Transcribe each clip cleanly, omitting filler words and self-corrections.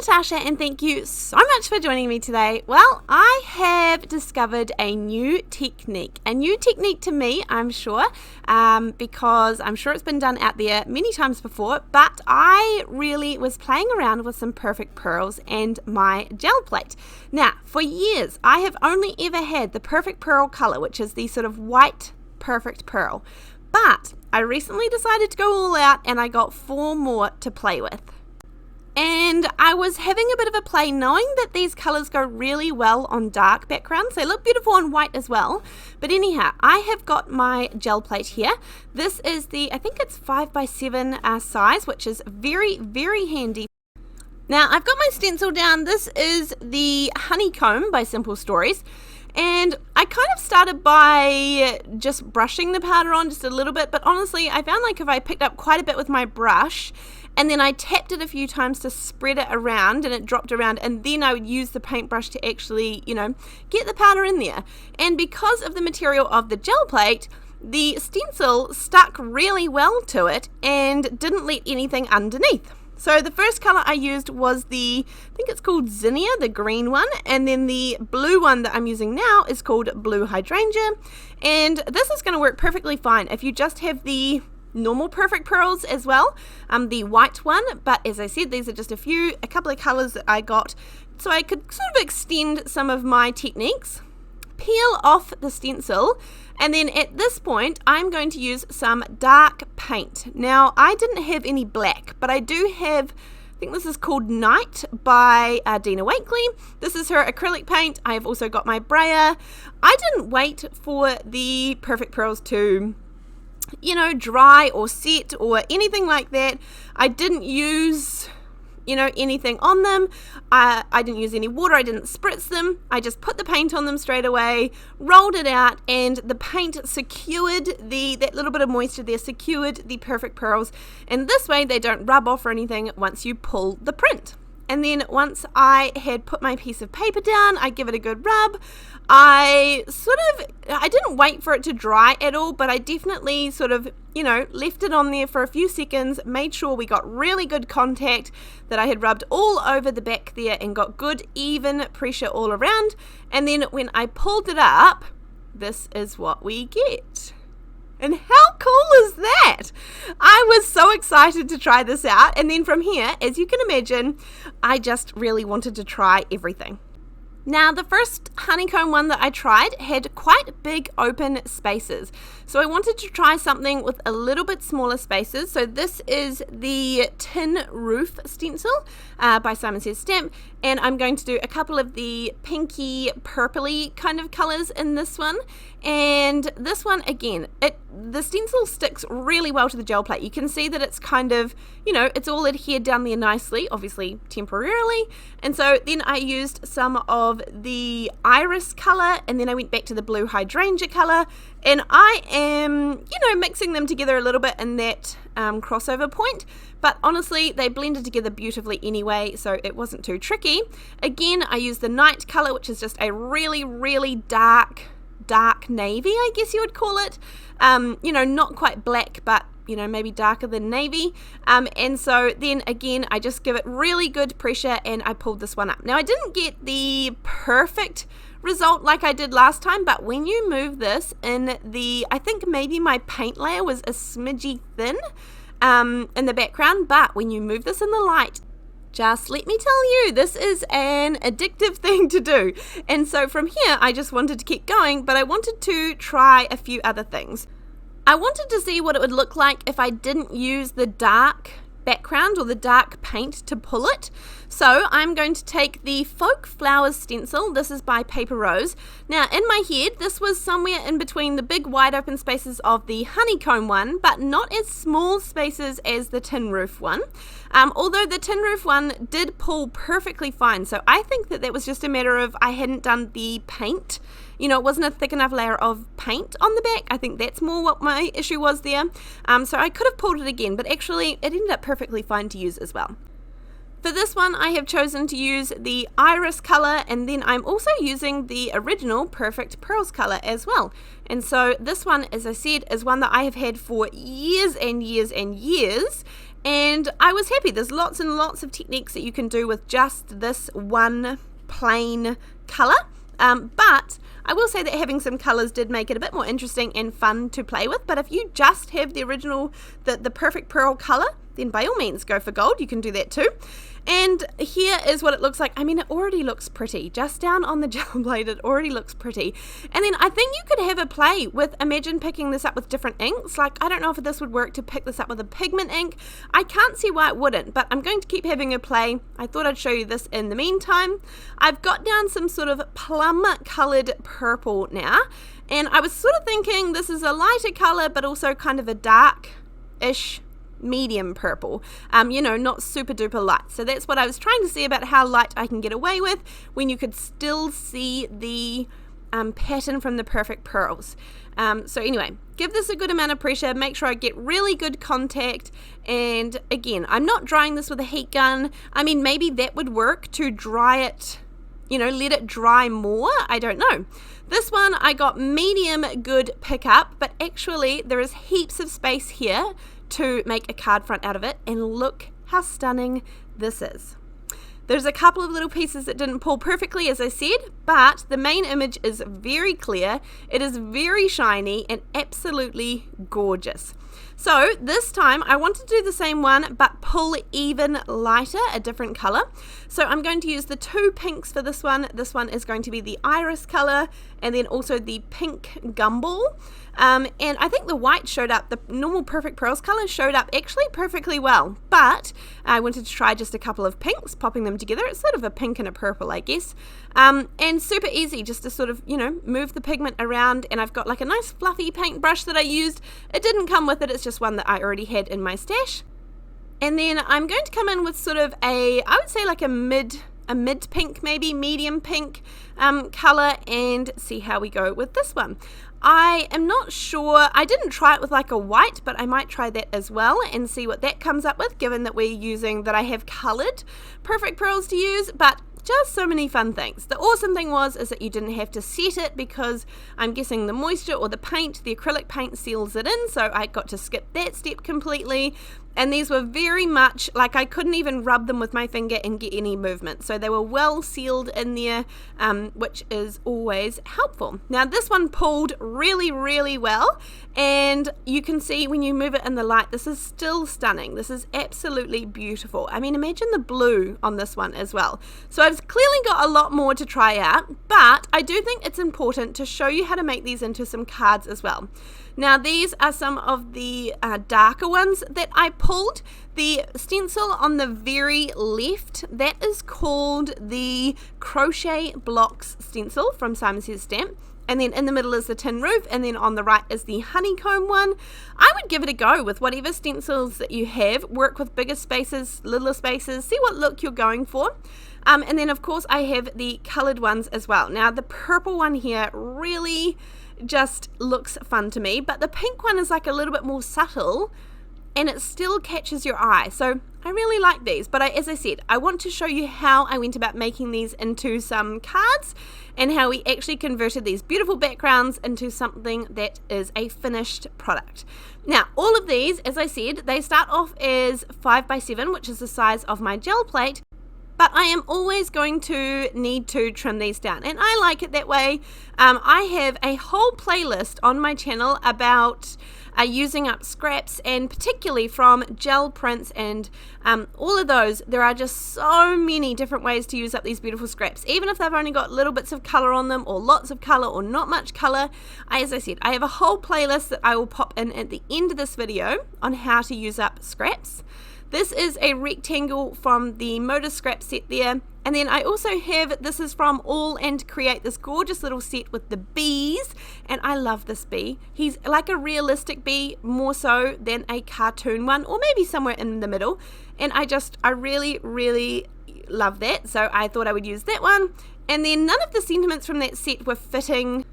Natasha, and thank you so much for joining me today. Well, I have discovered a new technique to me, I'm sure, because I'm sure it's been done out there many times before, but I really was playing around with some perfect pearls and my gel plate. Now, for years, I have only ever had the perfect pearl color, which is the sort of white perfect pearl, but I recently decided to go all out and I got 4 more to play with. And I was having a bit of a play knowing that these colors go really well on dark backgrounds. They look beautiful on white as well. But anyhow, I have got my gel plate here. This is the, I think it's 5x7 size, which is very, very handy. Now I've got my stencil down. This is the Honeycomb by Simple Stories. And I kind of started by just brushing the powder on just a little bit, but honestly, I found like if I picked up quite a bit with my brush, and then I tapped it a few times to spread it around and it dropped around, and then I would use the paintbrush to actually, get the powder in there. And because of the material of the gel plate, the stencil stuck really well to it and didn't let anything underneath. So the first color I used was I think it's called Zinnia, the green one, and then the blue one that I'm using now is called Blue Hydrangea, and this is going to work perfectly fine if you just have the normal perfect pearls as well, the white one. But as I said, these are just a couple of colors that I got so I could sort of extend some of my techniques. Peel off the stencil, and then at this point I'm going to use some dark paint. Now I didn't have any black, but I do have, I think this is called Night by Dina Wakley. This is her acrylic paint. I have also got my brayer. I didn't wait for the perfect pearls to dry or set or anything like that. I didn't use anything on them. I didn't use any water. I didn't spritz them. I just put the paint on them straight away, rolled it out, and the paint secured that little bit of moisture there, secured the perfect pearls, and this way they don't rub off or anything once you pull the print. And then once I had put my piece of paper down, I give it a good rub. I didn't wait for it to dry at all, but I definitely left it on there for a few seconds, made sure we got really good contact, that I had rubbed all over the back there and got good even pressure all around. And then when I pulled it up, this is what we get. And how cool is that? I was so excited to try this out, and then from here, as you can imagine, I just really wanted to try everything. Now, the first honeycomb one that I tried had quite big open spaces, so I wanted to try something with a little bit smaller spaces. So this is the Tin Roof Stencil by Simon Says Stamp, and I'm going to do a couple of the pinky purpley kind of colors in this one. And this one, again, the stencil sticks really well to the gel plate. You can see that it's kind of, it's all adhered down there nicely, obviously temporarily. And so then I used some of the iris color, and then I went back to the Blue Hydrangea color, and I am, mixing them together a little bit in that crossover point. But honestly, they blended together beautifully anyway, so it wasn't too tricky. Again, I used the Night color, which is just a really, really dark navy, I guess you would call it. Not quite black, but maybe darker than navy. And so then again, I just give it really good pressure and I pulled this one up. Now I didn't get the perfect result like I did last time, but when you move this I think maybe my paint layer was a smidgy thin in the background, but when you move this in the light, just let me tell you, this is an addictive thing to do. And so from here, I just wanted to keep going, but I wanted to try a few other things. I wanted to see what it would look like if I didn't use the dark background or the dark paint to pull it. So I'm going to take the Folk Flowers stencil. This is by Paper Rose. Now in my head, this was somewhere in between the big wide open spaces of the Honeycomb one, but not as small spaces as the Tin Roof one. Although the Tin Roof one did pull perfectly fine. So I think that was just a matter of I hadn't done the paint. It wasn't a thick enough layer of paint on the back. I think that's more what my issue was there. So I could have pulled it again, but actually it ended up perfectly fine to use as well. For this one, I have chosen to use the iris color, and then I'm also using the original Perfect Pearls color as well. And so this one, as I said, is one that I have had for years and years and years, and I was happy. There's lots and lots of techniques that you can do with just this one plain colour, but I will say that having some colours did make it a bit more interesting and fun to play with. But if you just have the original, the perfect pearl colour, then by all means go for gold. You can do that too. And here is what it looks like. I mean, it already looks pretty. Just down on the gel blade, it already looks pretty. And then I think you could have a play with, imagine picking this up with different inks. Like, I don't know if this would work to pick this up with a pigment ink. I can't see why it wouldn't, but I'm going to keep having a play. I thought I'd show you this in the meantime. I've got down some sort of plum coloured purple now, and I was sort of thinking this is a lighter colour, but also kind of a dark-ish medium purple, you know, not super duper light. So that's what I was trying to see about how light I can get away with when you could still see the pattern from the perfect pearls. So anyway, give this a good amount of pressure, make sure I get really good contact, and again, I'm not drying this with a heat gun. I mean, maybe that would work to dry it, you know, let it dry more, I don't know. This one I got medium good pickup, but actually there is heaps of space here to make a card front out of it, and look how stunning this is. There's a couple of little pieces that didn't pull perfectly, as I said, but the main image is very clear. It is very shiny and absolutely gorgeous. So this time I want to do the same one but pull even lighter, a different color. So I'm going to use the two pinks for this one. This one is going to be the iris color, and then also the pink Gumball. And I think the white showed up, the normal perfect pearls color showed up actually perfectly well, but I wanted to try just a couple of pinks, popping them together. It's sort of a pink and a purple, I guess, and super easy just to sort of, you know, move the pigment around. And I've got like a nice fluffy paintbrush that I used. It didn't come with it, it's just one that I already had in my stash. And then I'm going to come in with sort of a, I would say like a mid pink, maybe medium pink color, and see how we go with this one. I am not sure, I didn't try it with like a white, but I might try that as well and see what that comes up with, given that we're using, that I have colored perfect pearls to use. But just so many fun things. The awesome thing is that you didn't have to set it, because I'm guessing the moisture or the paint, the acrylic paint, seals it in, so I got to skip that step completely. And these were very much like I couldn't even rub them with my finger and get any movement, so they were well sealed in there, which is always helpful. Now this one pulled really, really well, and you can see when you move it in the light, this is still stunning. This is absolutely beautiful. I mean, imagine the blue on this one as well. So I've clearly got a lot more to try out, but I do think it's important to show you how to make these into some cards as well. Now these are some of the darker ones that I pulled. The stencil on the very left, that is called the Crochet Blocks stencil from Simon Says Stamp. And then in the middle is the tin roof, and then on the right is the Honeycomb one. I would give it a go with whatever stencils that you have. Work with bigger spaces, littler spaces, see what look you're going for. And then of course I have the coloured ones as well. Now the purple one here really just looks fun to me, but the pink one is like a little bit more subtle, and it still catches your eye. So I really like these, but as I said, I want to show you how I went about making these into some cards, and how we actually converted these beautiful backgrounds into something that is a finished product. Now all of these, as I said, they start off as 5x7, which is the size of my gel plate, but I am always going to need to trim these down, and I like it that way. I have a whole playlist on my channel about using up scraps, and particularly from gel prints and all of those. There are just so many different ways to use up these beautiful scraps, even if they've only got little bits of color on them, or lots of color, or not much color. As I said, I have a whole playlist that I will pop in at the end of this video on how to use up scraps. This is a rectangle from the Motor Scrap set there. And then I also have, this is from All and Create, this gorgeous little set with the bees. And I love this bee. He's like a realistic bee, more so than a cartoon one, or maybe somewhere in the middle. And I really, really love that. So I thought I would use that one. And then none of the sentiments from that set were fitting,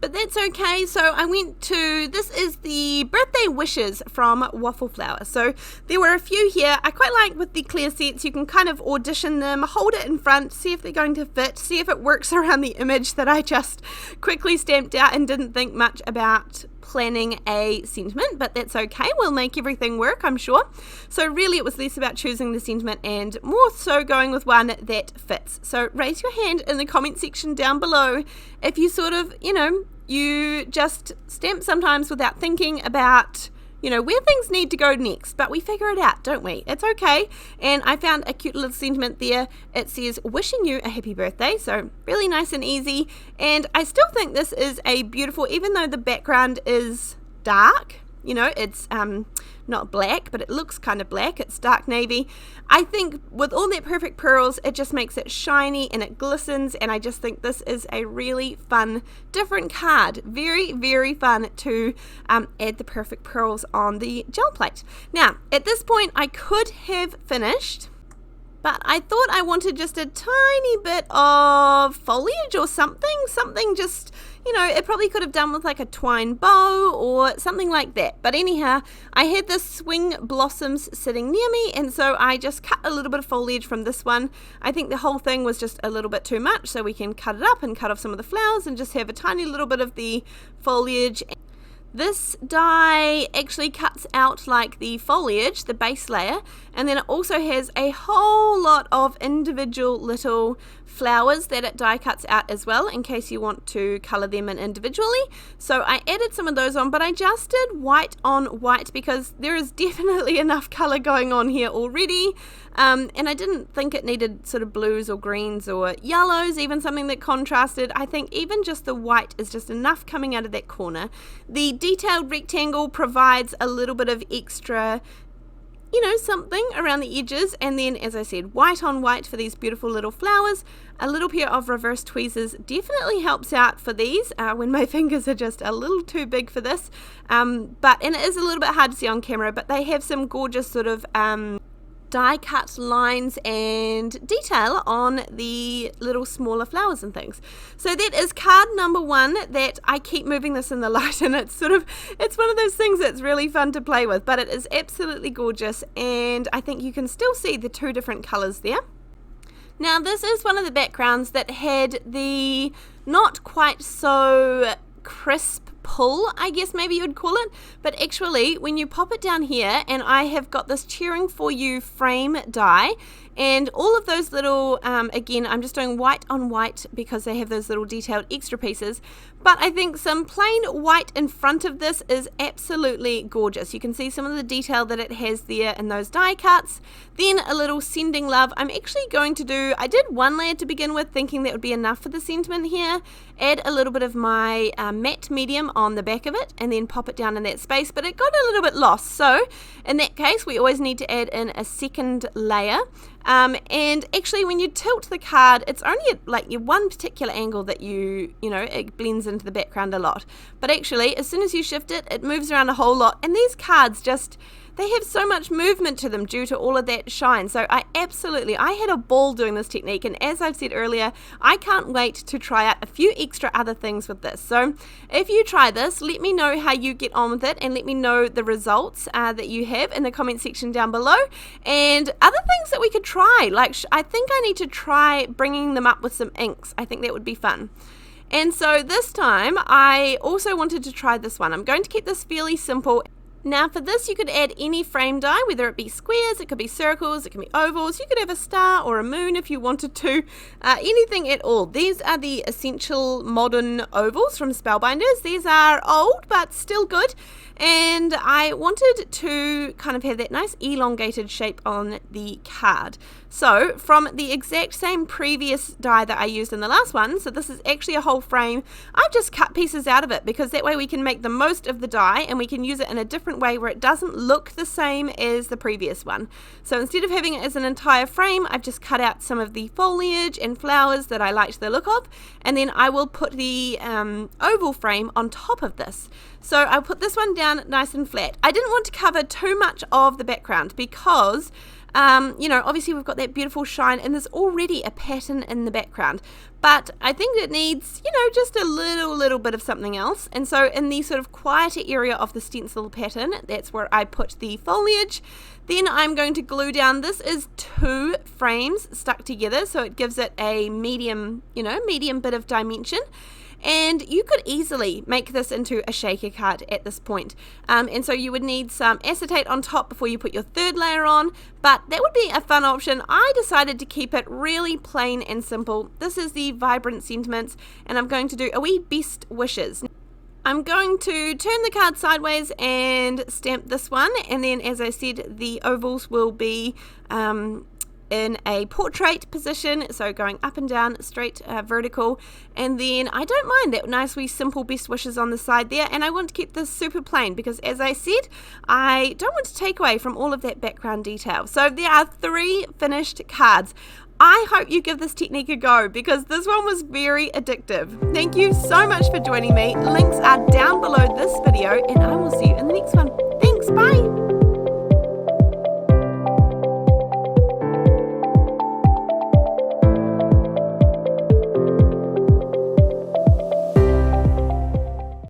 but that's okay. So I went to, this is the birthday wishes from Waffle Flower. So there were a few here. I quite like with the clear sets, you can kind of audition them, hold it in front, see if they're going to fit, see if it works around the image that I just quickly stamped out and didn't think much about planning a sentiment, but that's okay. We'll make everything work, I'm sure. So really it was less about choosing the sentiment and more so going with one that fits. So raise your hand in the comment section down below if you sort of, you just stamp sometimes without thinking about where things need to go next, but we figure it out, don't we? It's okay. And I found a cute little sentiment there. It says, wishing you a happy birthday. So really nice and easy. And I still think this is a beautiful, even though the background is dark, it's not black, but it looks kind of black. It's dark navy. I think with all that perfect pearls, it just makes it shiny and it glistens, and I just think this is a really fun, different card. Very, very fun to add the perfect pearls on the gel plate. Now, at this point, I could have finished, but I thought I wanted just a tiny bit of foliage or something just, it probably could have done with like a twine bow or something like that. But anyhow, I had this swing blossoms sitting near me, and so I just cut a little bit of foliage from this one. I think the whole thing was just a little bit too much, so we can cut it up and cut off some of the flowers and just have a tiny little bit of the foliage. This die actually cuts out like the foliage, the base layer, and then it also has a whole lot of individual little flowers that it die cuts out as well, in case you want to color them in individually. So I added some of those on, but I just did white on white because there is definitely enough color going on here already, and I didn't think it needed sort of blues or greens or yellows, even something that contrasted. I think even just the white is just enough coming out of that corner. The detailed rectangle provides a little bit of extra something around the edges, and then, as I said, white on white for these beautiful little flowers. A little pair of reverse tweezers definitely helps out for these when my fingers are just a little too big for this, and it is a little bit hard to see on camera, but they have some gorgeous sort of die cut lines and detail on the little smaller flowers and things. So that is card number 1 that I keep moving this in the light, and it's one of those things that's really fun to play with, but it is absolutely gorgeous, and I think you can still see the 2 different colors there. Now this is one of the backgrounds that had the not quite so crisp pull, I guess maybe you would call it, but actually when you pop it down here, and I have got this Cheering For You frame die, and all of those little, again, I'm just doing white on white because they have those little detailed extra pieces, but I think some plain white in front of this is absolutely gorgeous. You can see some of the detail that it has there in those die cuts. Then a little Sending Love. I'm actually going to do, I did 1 layer to begin with, thinking that would be enough for the sentiment here. Add a little bit of my matte medium on the back of it, and then pop it down in that space, but it got a little bit lost. So in that case, we always need to add in a second layer. And actually when you tilt the card, it's only at like your one particular angle that it blends into the background a lot, but actually as soon as you shift it, it moves around a whole lot, and these cards just, they have so much movement to them due to all of that shine. So I had a ball doing this technique, and as I've said earlier, I can't wait to try out a few extra other things with this. So if you try this, let me know how you get on with it, and let me know the results that you have in the comment section down below, and other things that we could try. Like I think I need to try bringing them up with some inks. I think that would be fun. And so this time I also wanted to try this one. I'm going to keep this fairly simple. Now for this, you could add any frame die, whether it be squares, it could be circles, it can be ovals, you could have a star or a moon if you wanted to, anything at all. These are the essential modern ovals from Spellbinders. These are old but still good, and I wanted to kind of have that nice elongated shape on the card. So from the exact same previous die that I used in the last one, so this is actually a whole frame, I've just cut pieces out of it because that way we can make the most of the die, and we can use it in a different way where it doesn't look the same as the previous one. So instead of having it as an entire frame, I've just cut out some of the foliage and flowers that I liked the look of, and then I will put the oval frame on top of this. So I'll put this one down nice and flat. I didn't want to cover too much of the background because obviously we've got that beautiful shine, and there's already a pattern in the background, but I think it needs, just a little bit of something else. And so in the sort of quieter area of the stencil pattern, that's where I put the foliage. Then I'm going to glue down, this is 2 frames stuck together, so it gives it a medium bit of dimension. and you could easily make this into a shaker card at this point. And so you would need some acetate on top before you put your third layer on, but that would be a fun option. I decided to keep it really plain and simple. This is the Vibrant Sentiments, and I'm going to do a wee best wishes. I'm going to turn the card sideways and stamp this one, and then, as I said, the ovals will be in a portrait position, so going up and down, straight vertical. And then I don't mind that nice wee simple best wishes on the side there, and I want to keep this super plain because, as I said, I don't want to take away from all of that background detail. So there are 3 finished cards. I hope you give this technique a go because this one was very addictive. Thank you so much for joining me. Links are down below